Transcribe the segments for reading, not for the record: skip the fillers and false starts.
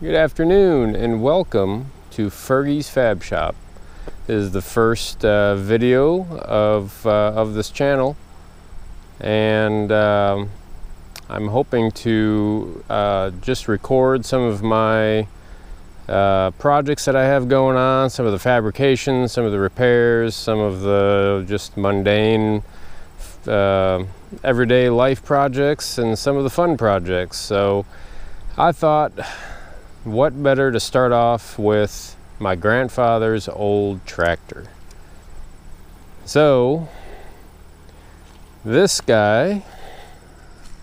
Good afternoon and welcome to Fergie's Fab Shop. This is the first video of this channel, and I'm hoping to just record some of my projects that I have going on, some of the fabrications, some of the repairs, some of the just mundane everyday life projects, and some of the fun projects. So I thought, what better to start off with my grandfather's old tractor. So this guy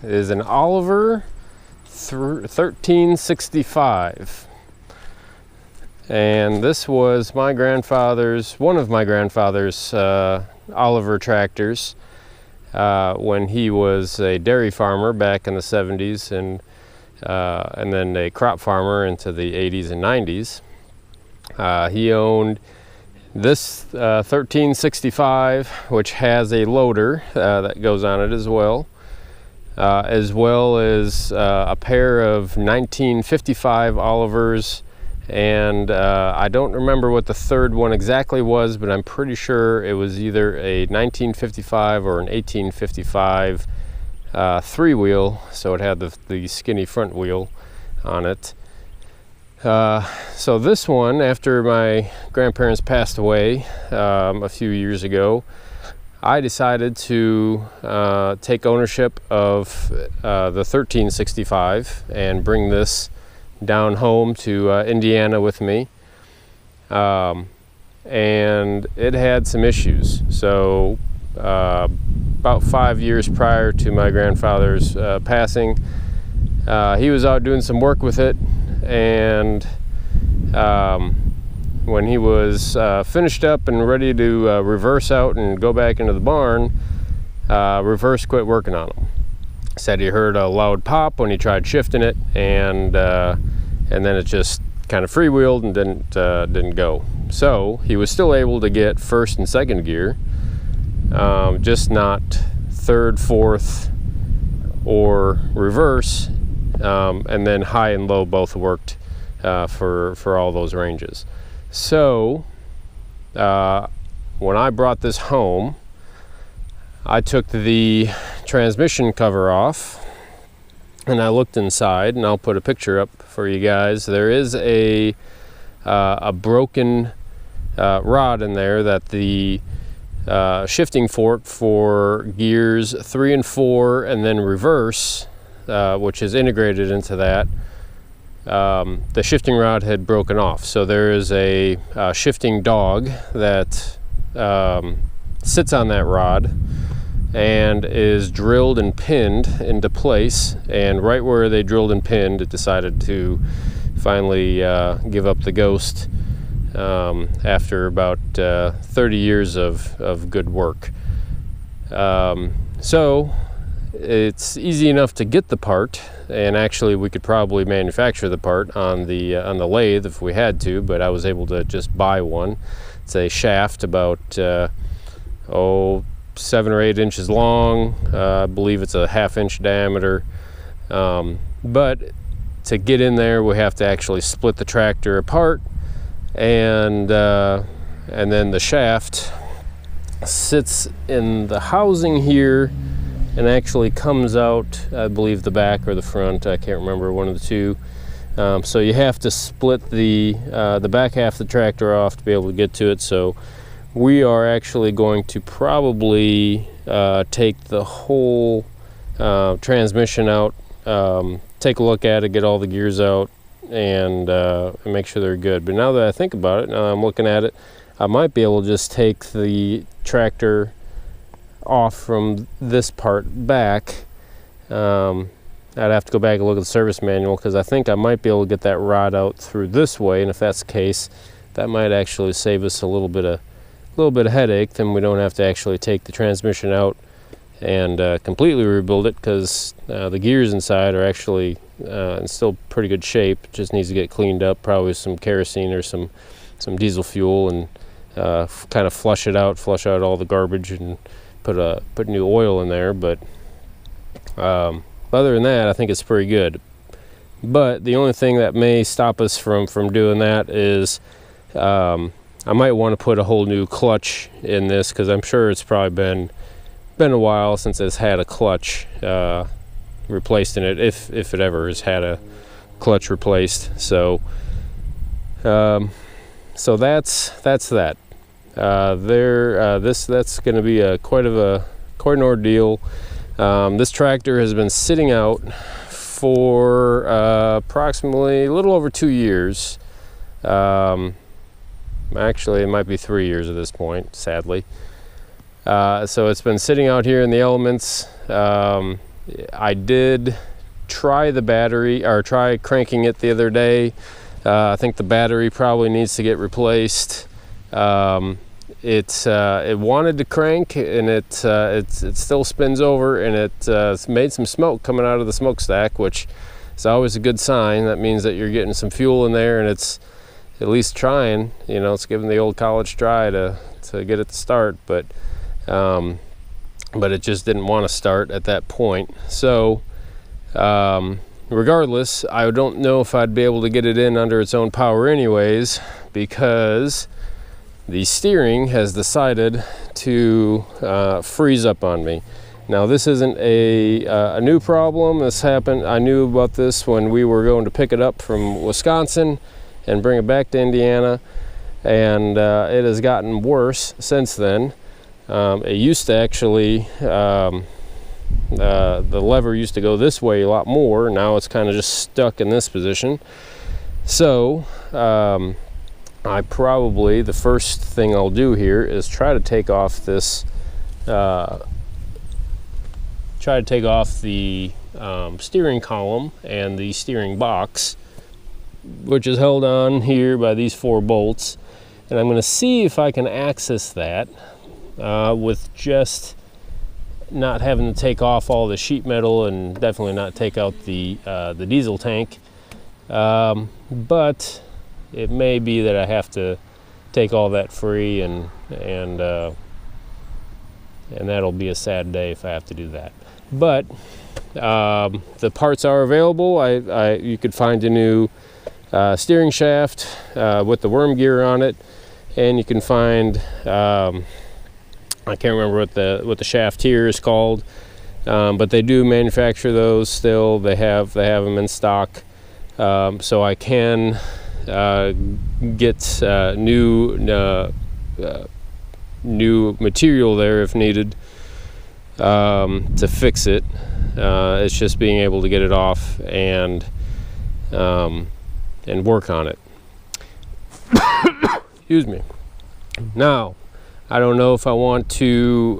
is an Oliver 1365, and this was one of my grandfather's Oliver tractors when he was a dairy farmer back in the 70s and then a crop farmer into the 80s and 90s. He owned this 1365, which has a loader that goes on it as well as a pair of 1955 Olivers, and I don't remember what the third one exactly was, but I'm pretty sure it was either a 1955 or an 1855 three-wheel, so it had the skinny front wheel on it. So this one, after my grandparents passed away a few years ago, I decided to take ownership of the 1365 and bring this down home to Indiana with me. And it had some issues. So about 5 years prior to my grandfather's passing, he was out doing some work with it, and when he was finished up and ready to reverse out and go back into the barn, reverse quit working on him. Said he heard a loud pop when he tried shifting it, and then it just kind of freewheeled and didn't go. So he was still able to get first and second gear, just not third, fourth, or reverse, and then high and low both worked for all those ranges. So when I brought this home, I took the transmission cover off and I looked inside, and I'll put a picture up for you guys. There is a broken rod in there that the shifting fork for gears 3 and 4 and then reverse, which is integrated into that, the shifting rod had broken off. So there is a shifting dog that sits on that rod and is drilled and pinned into place, and right where they drilled and pinned, it decided to finally give up the ghost after about 30 years of good work. So it's easy enough to get the part, and actually we could probably manufacture the part on the lathe if we had to, but I was able to just buy one. It's a shaft about 7 or 8 inches long. I believe it's a 1/2 inch diameter, but to get in there we have to actually split the tractor apart, and then the shaft sits in the housing here and actually comes out, I believe, the back or the front. I can't remember, one of the two. So you have to split the back half of the tractor off to be able to get to it. So we are actually going to probably take the whole transmission out, take a look at it, get all the gears out, and make sure they're good. But now that I think about it, now I'm looking at it, I might be able to just take the tractor off from this part back. I'd have to go back and look at the service manual, because I think I might be able to get that rod out through this way, and if that's the case, that might actually save us a little bit of headache. Then we don't have to actually take the transmission out and completely rebuild it, because the gears inside are actually in still pretty good shape. It just needs to get cleaned up, probably some kerosene or some diesel fuel, and kind of flush out all the garbage, and put new oil in there. But other than that, I think it's pretty good. But the only thing that may stop us from doing that is I might want to put a whole new clutch in this, because I'm sure it's probably been a while since it's had a clutch replaced in it, if it ever has had a clutch replaced. So so that's that. That's going to be quite an ordeal. This tractor has been sitting out for approximately a little over 2 years. Actually, it might be 3 years at this point, sadly. So it's been sitting out here in the elements. I did try the battery, or try cranking it the other day. I think the battery probably needs to get replaced. It wanted to crank, and it still spins over, and it's made some smoke coming out of the smokestack, which is always a good sign. That means that you're getting some fuel in there, and it's at least trying. It's giving the old college try to get it to start, but it just didn't want to start at that point. So regardless, I don't know if I'd be able to get it in under its own power anyways, because the steering has decided to freeze up on me. Now, this isn't a new problem. This happened. I knew about this when we were going to pick it up from Wisconsin and bring it back to Indiana, and it has gotten worse since then. It used to actually, the lever used to go this way a lot more. Now it's kind of just stuck in this position. So I probably, the first thing I'll do here is try to take off this, the steering column and the steering box, which is held on here by these 4 bolts. And I'm going to see if I can access that with just not having to take off all the sheet metal, and definitely not take out the diesel tank. But it may be that I have to take all that free, and that'll be a sad day if I have to do that. But the parts are available. You could find a new steering shaft with the worm gear on it, and you can find I can't remember what the shaft here is called, but they do manufacture those still. They have them in stock, so I can get new material there if needed to fix it. It's just being able to get it off and work on it. Excuse me. Now, I don't know if I want to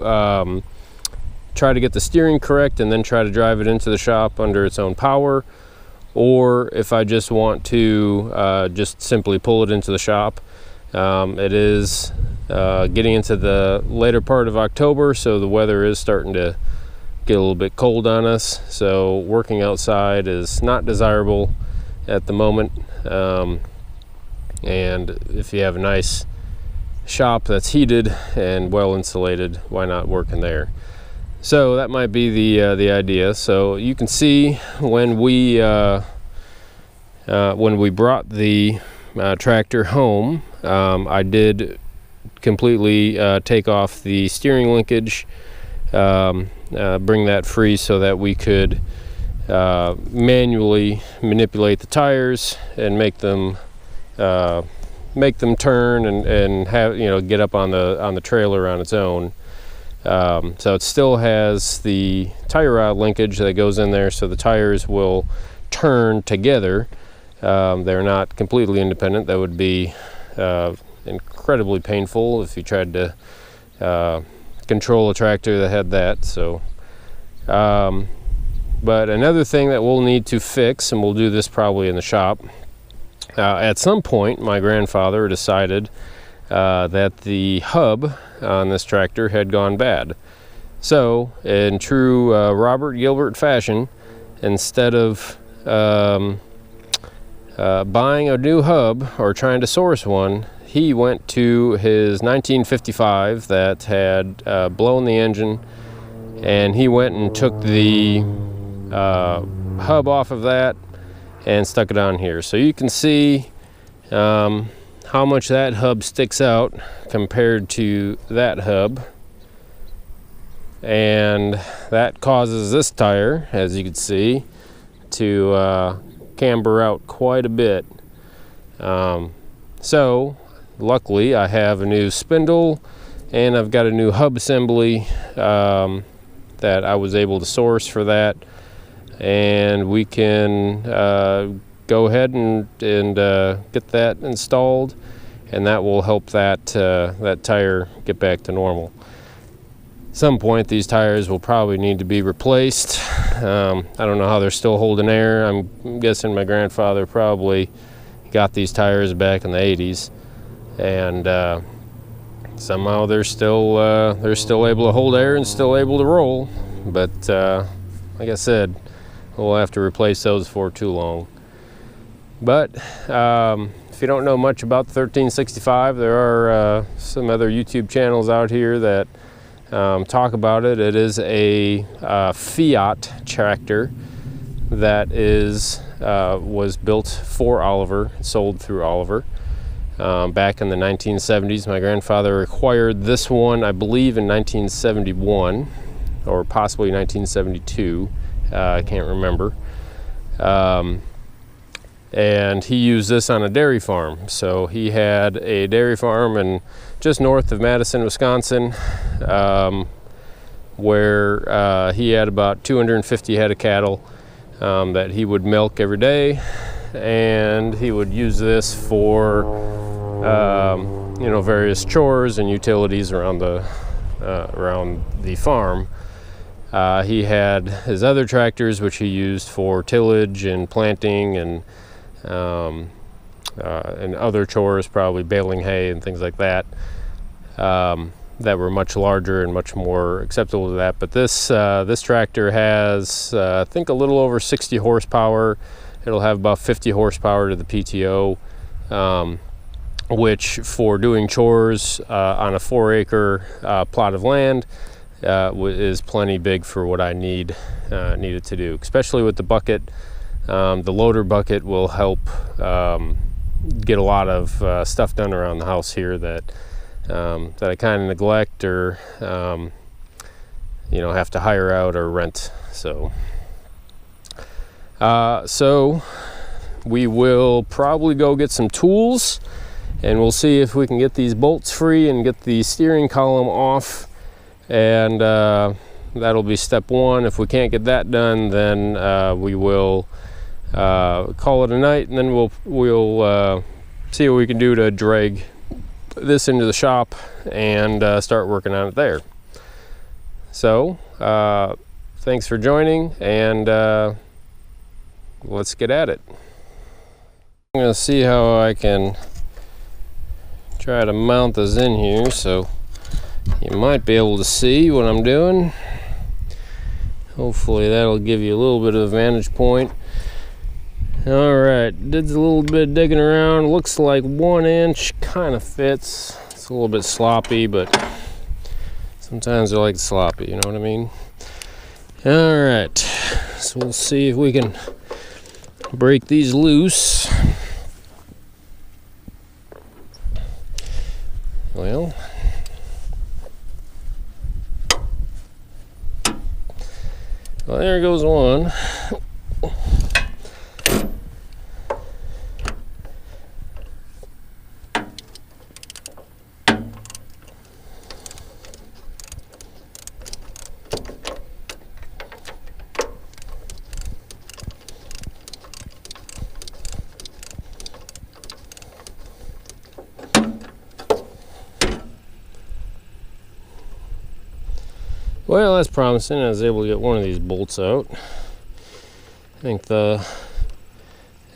try to get the steering correct and then try to drive it into the shop under its own power, or if I just want to just simply pull it into the shop. It is getting into the later part of October, so the weather is starting to get a little bit cold on us, so working outside is not desirable at the moment. And if you have a nice shop that's heated and well insulated, why not work in there? So that might be the idea. So you can see when we brought the tractor home, I did completely take off the steering linkage, bring that free so that we could manually manipulate the tires and make them turn and have, get up on the trailer on its own. So it still has the tire rod linkage that goes in there, so the tires will turn together. They're not completely independent. That would be incredibly painful if you tried to control a tractor that had that. So but another thing that we'll need to fix, and we'll do this probably in the shop, at some point my grandfather decided that the hub on this tractor had gone bad. So in true Robert Gilbert fashion, instead of buying a new hub or trying to source one, he went to his 1955 that had blown the engine, and he went and took the hub off of that and stuck it on here. So you can see how much that hub sticks out compared to that hub, and that causes this tire, as you can see, to camber out quite a bit. So luckily I have a new spindle and I've got a new hub assembly that I was able to source for that, and we can go ahead and get that installed, and that will help that that tire get back to normal. At some point these tires will probably need to be replaced. I don't know how they're still holding air. I'm guessing my grandfather probably got these tires back in the 80s, and somehow they're still able to hold air and still able to roll. But like I said, we'll have to replace those before too long. But if you don't know much about the 1365, there are some other YouTube channels out here that talk about it. It is a Fiat tractor that was built for Oliver, sold through Oliver back in the 1970s. My grandfather acquired this one, I believe, in 1971 or possibly 1972. I can't remember. And he used this on a dairy farm. So he had a dairy farm just north of Madison, Wisconsin, where he had about 250 head of cattle that he would milk every day, and he would use this for various chores and utilities around the farm. He had his other tractors, which he used for tillage and planting and other chores, probably baling hay and things like that, that were much larger and much more acceptable to that. But this tractor has, I think, a little over 60 horsepower. It'll have about 50 horsepower to the PTO, which for doing chores on a 4-acre plot of land is plenty big for what I need it to do, especially with the bucket. The loader bucket will help get a lot of stuff done around the house here that I kind of neglect or have to hire out or rent. So we will probably go get some tools, and we'll see if we can get these bolts free and get the steering column off, and that'll be step one. If we can't get that done, then we will call it a night, and then we'll see what we can do to drag this into the shop and start working on it there. So thanks for joining, and let's get at it. I'm going to see how I can try to mount this in here so you might be able to see what I'm doing. Hopefully that'll give you a little bit of a vantage point. Alright, did a little bit of digging around. Looks like 1 inch kind of fits. It's a little bit sloppy, but sometimes I like sloppy, you know what I mean? Alright, so we'll see if we can break these loose. Well, there goes one. Well, that's promising. I was able to get one of these bolts out. I think I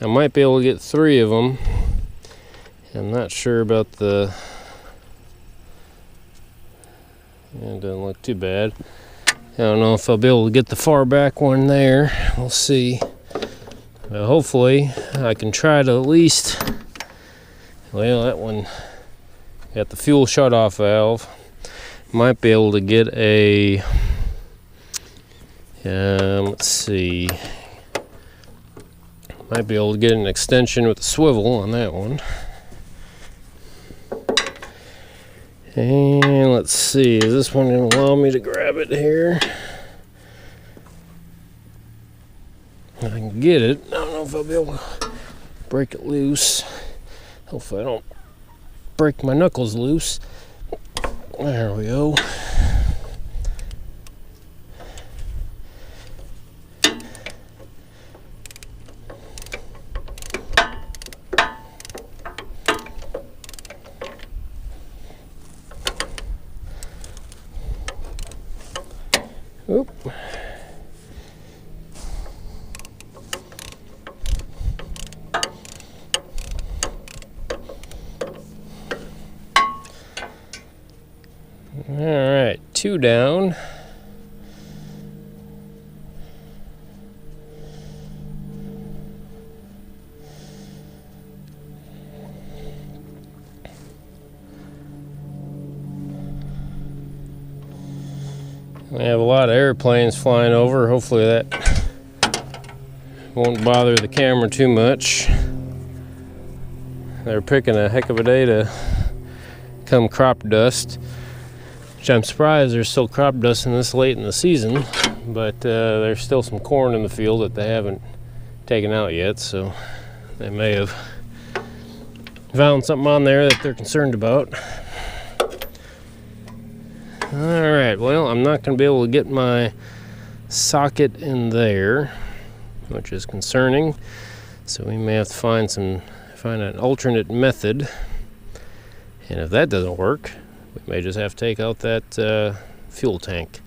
might be able to get 3 of them. I'm not sure about it doesn't look too bad. I don't know if I'll be able to get the far back one there. We'll see. But hopefully I can try to at least, well, that one got the fuel shut-off valve. Might be able to get a, let's see, Might be able to get an extension with a swivel on that one. And let's see, is this one going to allow me to grab it here? I can get it. I don't know if I'll be able to break it loose. Hopefully I don't break my knuckles loose. There we go. Oop. All right, 2 down. We have a lot of airplanes flying over. Hopefully that won't bother the camera too much. They're picking a heck of a day to come crop dust, which I'm surprised there's still crop dusting this late in the season, but there's still some corn in the field that they haven't taken out yet, so they may have found something on there that they're concerned about. Alright, well, I'm not going to be able to get my socket in there, which is concerning, so we may have to find an alternate method, and if that doesn't work, we may just have to take out that fuel tank,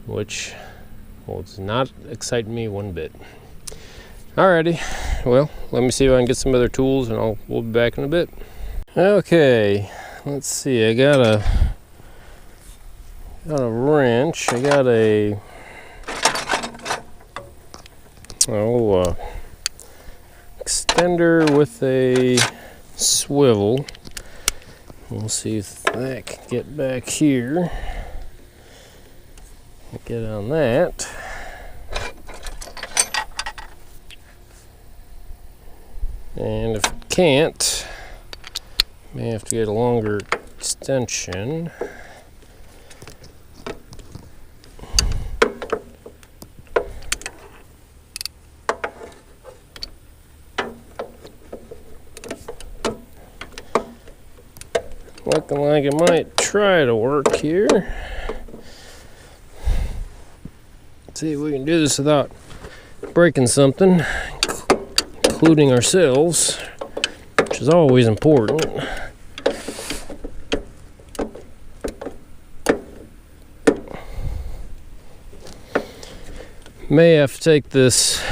which does not excite me one bit. Alrighty, well, let me see if I can get some other tools, and we'll be back in a bit. Okay, let's see, I got a wrench. I got a extender with a swivel. We'll see if that can get back here. Get on that. And if it can't, may have to get a longer extension. Looking like it might try to work here. Let's see if we can do this without breaking something, including ourselves, which is always important. May have to take this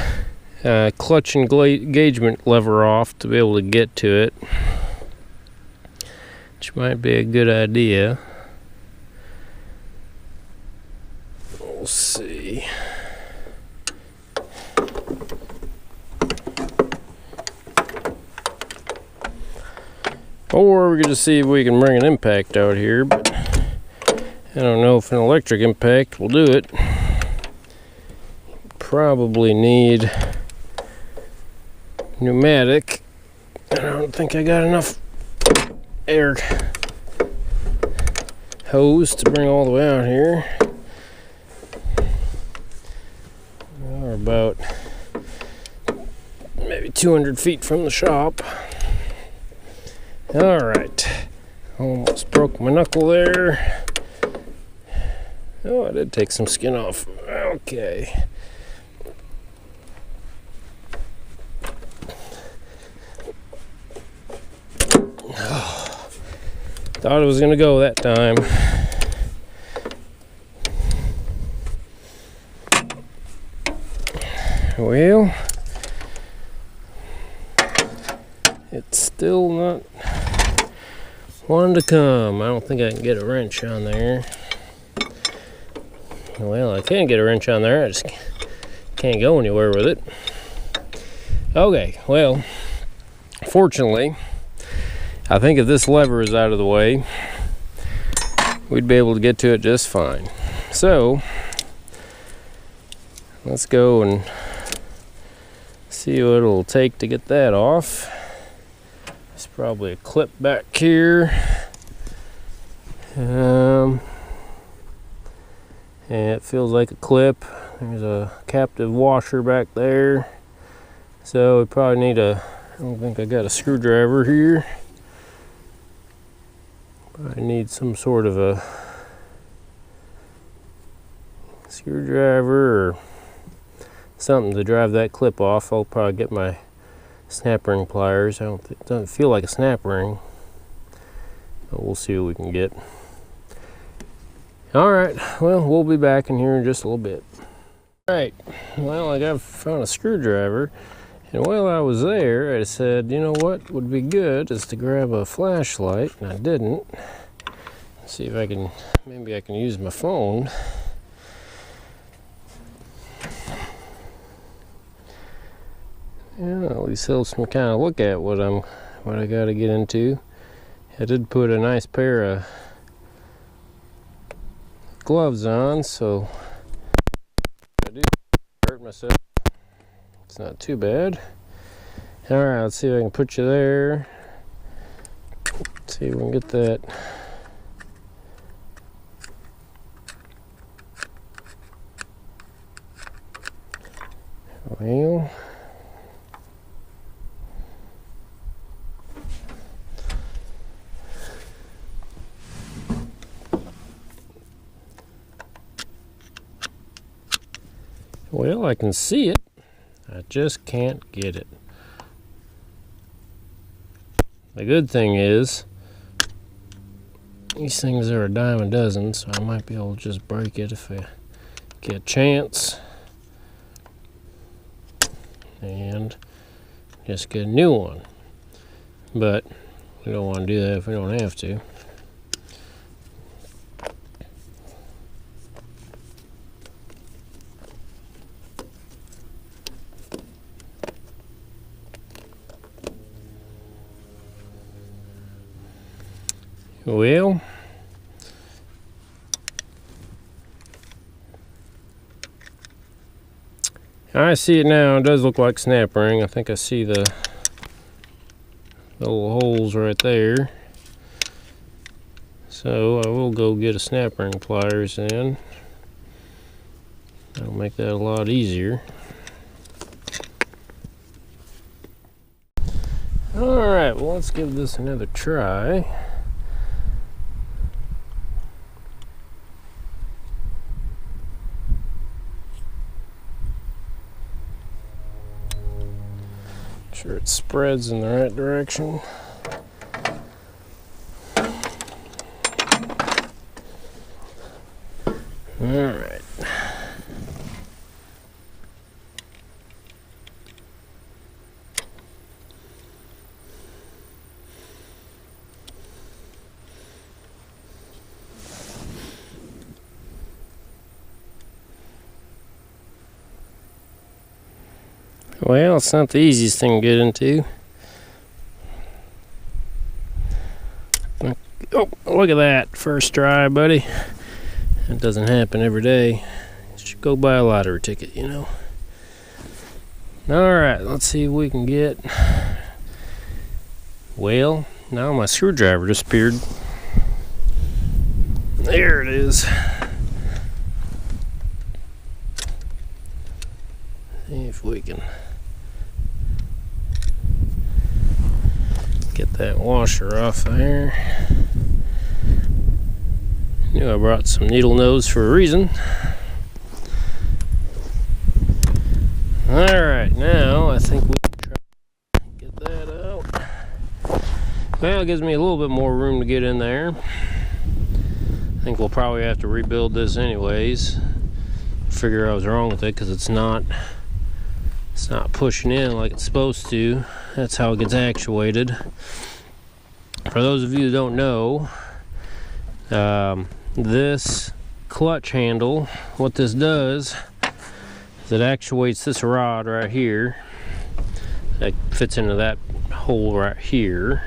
clutch engagement lever off to be able to get to it, which might be a good idea. We'll see. Or we could just see if we can bring an impact out here, but I don't know if an electric impact will do it. Probably need pneumatic. I don't think I got enough air hose to bring all the way out here. We're about maybe 200 feet from the shop. All right, almost broke my knuckle there. Oh, I did take some skin off. Okay. Thought it was gonna go that time. Well, it's still not wanting to come. I don't think I can get a wrench on there. Well, I can get a wrench on there, I just can't go anywhere with it. Okay, well, fortunately, I think if this lever is out of the way, we'd be able to get to it just fine. So, let's go and See what it'll take to get that off. There's probably a clip back here. And it feels like a clip. There's a captive washer back there. So we probably need I don't think I got a screwdriver here. I need some sort of a screwdriver or something to drive that clip off. I'll probably get my snap ring pliers. It doesn't feel like a snap ring, but we'll see what we can get. All right, well, we'll be back in here in just a little bit. All right, well, I found a screwdriver, and while I was there, I said, you know what would be good is to grab a flashlight, and I didn't. Let's see if I can, maybe I can use my phone. Yeah, at least helps me kind of look at what I got to get into. I did put a nice pair of gloves on, so I do hurt myself. It's not too bad. All right, let's see if I can put you there. Let's see if we can get that. Well, I can see it. I just can't get it. The good thing is, these things are a dime a dozen, so I might be able to just break it if I get a chance. And just get a new one. But we don't want to do that if we don't have to. Well, I see it now. It does look like snap ring. I think I see the little holes right there. So I will go get a snap ring pliers then. That'll make that a lot easier. Alright, well, let's give this another try. Sure it spreads in the right direction. All right. Well, it's not the easiest thing to get into. Oh, look at that. First try, buddy. That doesn't happen every day. You should go buy a lottery ticket, you know. Alright, let's see what we can get. Well, now my screwdriver disappeared. There it is. See if we can get that washer off there. Knew I brought some needle nose for a reason. Alright, now I think we can try to get that out. Well, it gives me a little bit more room to get in there. I think we'll probably have to rebuild this anyways. Figure I was wrong with it because it's not pushing in like it's supposed to. That's how it gets actuated. For those of you who don't know, this clutch handle, what this does is it actuates this rod right here that fits into that hole right here,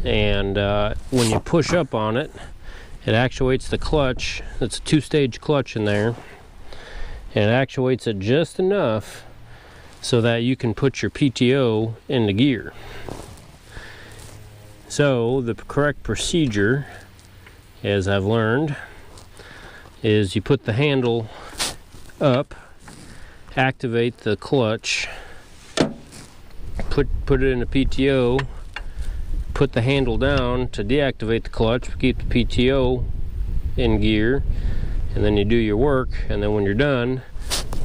and when you push up on it, it actuates the clutch. It's a two-stage clutch in there, and it actuates it just enough so that you can put your PTO into gear. So the correct procedure, as I've learned, is you put the handle up, activate the clutch, put it in a PTO, put the handle down to deactivate the clutch, keep the PTO in gear, and then you do your work, and then when you're done,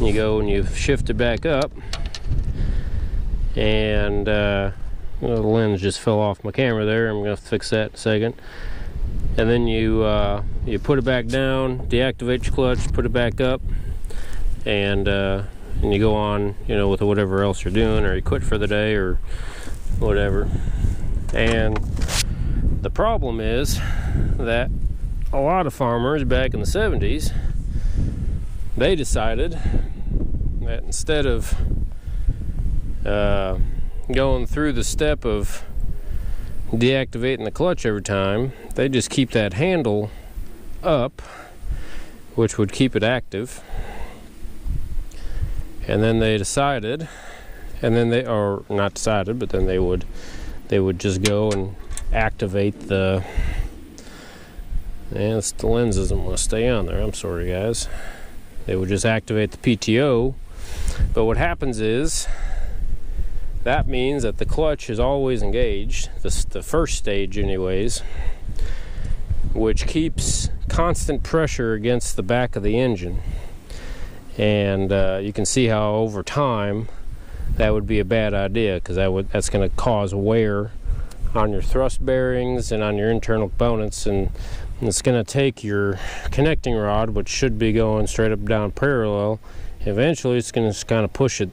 you go and you shift it back up, and the lens just fell off my camera there. I'm gonna have to fix that in a second. And then you put it back down, deactivate your clutch, put it back up, and you go on, with whatever else you're doing, or you quit for the day or whatever. And the problem is that a lot of farmers back in the 70s, they decided that instead of going through the step of deactivating the clutch every time, they just keep that handle up, which would keep it active. And then they decided, or not decided, but then they would just go and activate the lens doesn't want to stay on there. I'm sorry, guys. They would just activate the PTO, but what happens is that means that the clutch is always engaged, the first stage anyways, which keeps constant pressure against the back of the engine. And you can see how over time that would be a bad idea, because that's going to cause wear on your thrust bearings and on your internal components, and it's going to take your connecting rod, which should be going straight up down parallel. Eventually it's going to kind of push it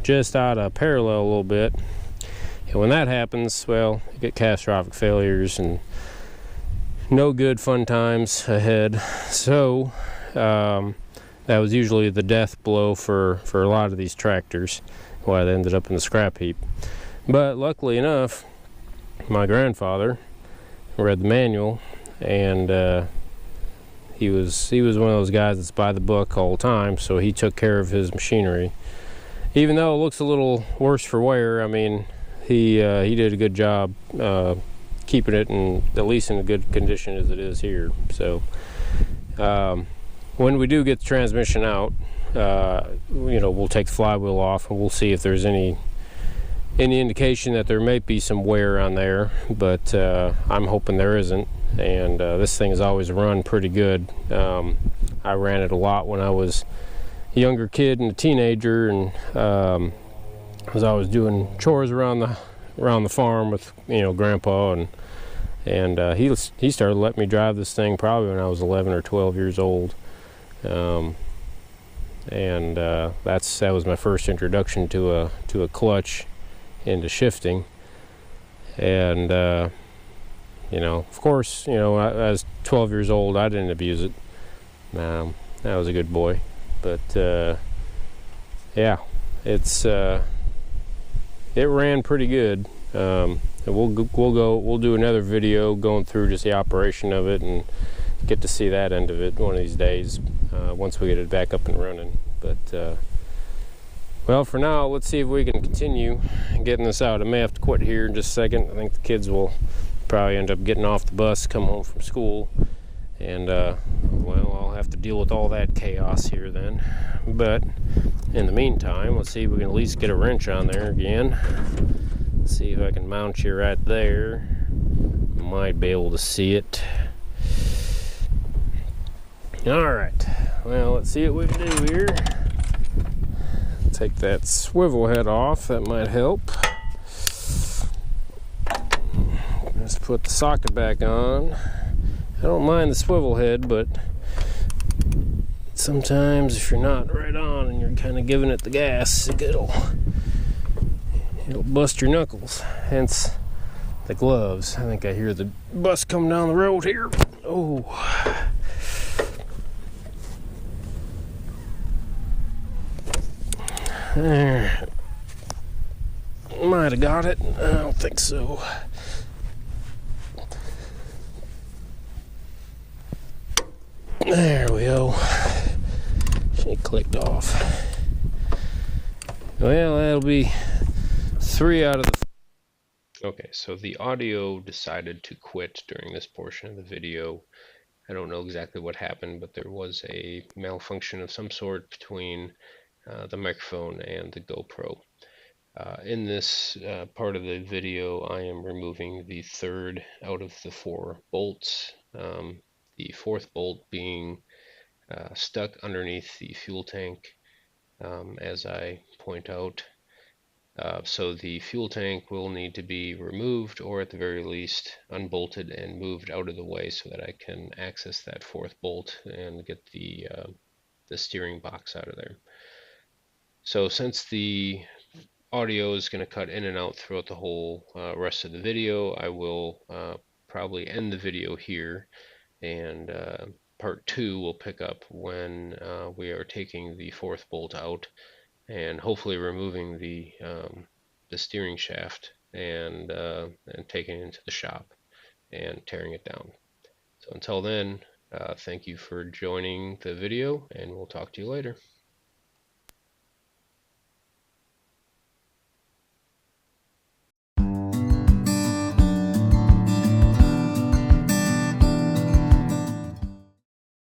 just out of parallel a little bit, and when that happens, well, you get catastrophic failures and no good fun times ahead. So that was usually the death blow for a lot of these tractors, why they ended up in the scrap heap. But luckily enough, my grandfather read the manual, and he was one of those guys that's by the book all the time, so he took care of his machinery. Even though it looks a little worse for wear, I mean, he did a good job keeping it at least in a good condition as it is here. So when we do get the transmission out, we'll take the flywheel off and we'll see if there's any indication that there may be some wear on there, but I'm hoping there isn't. And this thing has always run pretty good. I ran it a lot when I was a younger kid and a teenager, and I was always doing chores around the farm with Grandpa, and he started letting me drive this thing probably when I was 11 or 12 years old. That was my first introduction to a clutch into shifting. And of course, I was 12 years old, I didn't abuse it. I was a good boy. But yeah, it ran pretty good. We'll do another video going through just the operation of it and get to see that end of it one of these days, once we get it back up and running. But well, for now, let's see if we can continue getting this out. I may have to quit here in just a second. I think the kids will probably end up getting off the bus, come home from school, and well, I'll have to deal with all that chaos here then. But in the meantime, let's see if we can at least get a wrench on there again. Let's see if I can mount you right there. You might be able to see it. Alright, well, let's see what we can do here. Take that swivel head off, that might help. Just put the socket back on. I don't mind the swivel head, but sometimes if you're not right on and you're kind of giving it the gas, it'll bust your knuckles. Hence the gloves. I think I hear the bus coming down the road here. Oh. There. Might have got it. I don't think so. There we go. It clicked off. Well, that'll be 3 out of the... Okay, so the audio decided to quit during this portion of the video. I don't know exactly what happened, but there was a malfunction of some sort between the microphone and the GoPro. In this part of the video, I am removing the third out of the 4 bolts. The fourth bolt being stuck underneath the fuel tank, as I point out. So the fuel tank will need to be removed, or at the very least unbolted and moved out of the way so that I can access that fourth bolt and get the steering box out of there. So since the audio is going to cut in and out throughout the whole rest of the video, I will probably end the video here, and part 2 will pick up when we are taking the fourth bolt out and hopefully removing the steering shaft and taking it into the shop and tearing it down. So until then, thank you for joining the video, and we'll talk to you later.